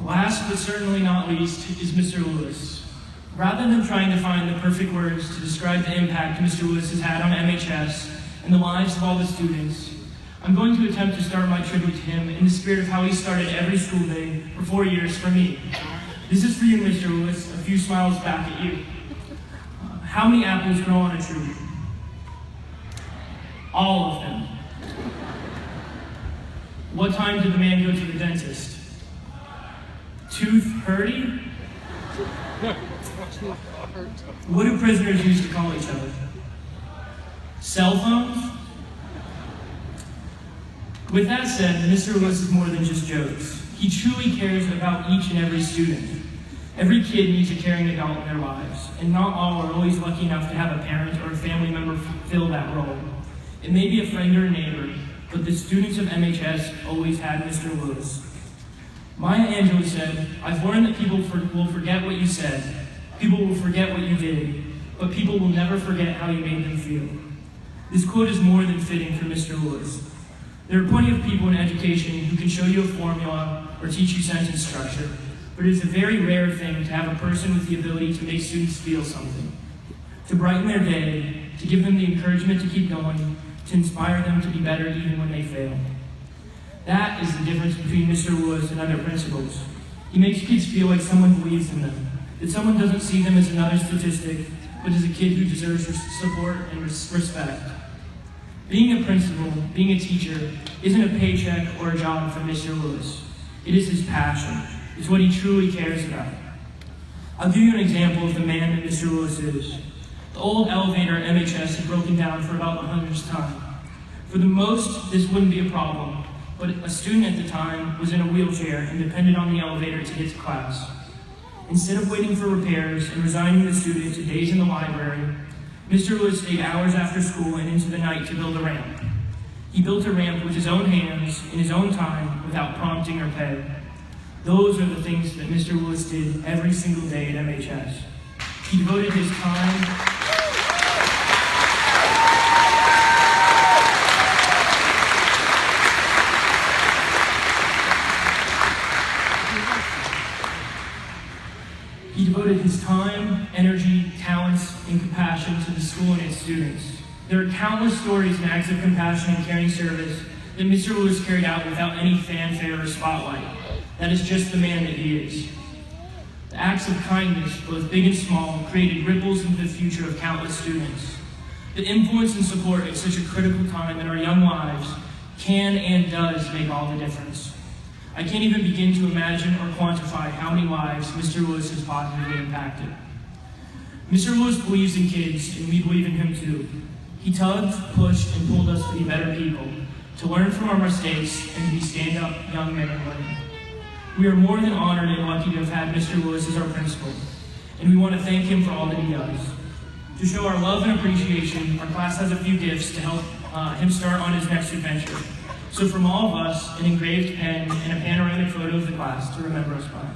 Last but certainly not least is Mr. Lewis. Rather than trying to find the perfect words to describe the impact Mr. Lewis has had on MHS and the lives of all the students, I'm going to attempt to start my tribute to him in the spirit of how he started every school day for 4 years for me. This is for you, Mr. Lewis, a few smiles back at you. How many apples grow on a tree? All of them. What time did the man go to the dentist? Tooth hurty? What do prisoners use to call each other? Cell phones? With that said, Mr. Lewis is more than just jokes. He truly cares about each and every student. Every kid needs a caring adult in their lives, and not all are always lucky enough to have a parent or a family member fill that role. It may be a friend or a neighbor, but the students of MHS always had Mr. Lewis. Maya Angelou said, "I've learned that people will forget what you said, people will forget what you did, but people will never forget how you made them feel." This quote is more than fitting for Mr. Lewis. There are plenty of people in education who can show you a formula or teach you sentence structure, but it is a very rare thing to have a person with the ability to make students feel something, to brighten their day, to give them the encouragement to keep going, to inspire them to be better even when they fail. That is the difference between Mr. Lewis and other principals. He makes kids feel like someone believes in them, that someone doesn't see them as another statistic, but as a kid who deserves support and respect. Being a principal, being a teacher, isn't a paycheck or a job for Mr. Lewis. It is his passion. It's what he truly cares about. I'll give you an example of the man that Mr. Lewis is. The old elevator at MHS had broken down for about the 100th time. For the most, this wouldn't be a problem, but a student at the time was in a wheelchair and depended on the elevator to get to class. Instead of waiting for repairs and resigning the student to days in the library, Mr. Lewis stayed hours after school and into the night to build a ramp. He built a ramp with his own hands, in his own time, without prompting or pay. Those are the things that Mr. Lewis did every single day at MHS. He devoted his time. He devoted his time, energy, talents, and compassion to the school and its students. There are countless stories and acts of compassion and caring service that Mr. Lewis carried out without any fanfare or spotlight. That is just the man that he is. The acts of kindness, both big and small, created ripples into the future of countless students. The influence and support at such a critical time in our young lives can and does make all the difference. I can't even begin to imagine or quantify how many lives Mr. Lewis has positively impacted. Mr. Lewis believes in kids, and we believe in him too. He tugged, pushed, and pulled us to be better people, to learn from our mistakes, and to be stand-up young men and women. We are more than honored and lucky to have had Mr. Lewis as our principal, and we want to thank him for all that he does. To show our love and appreciation, our class has a few gifts to help him start on his next adventure. So from all of us, an engraved pen and a panoramic photo of the class to remember us by.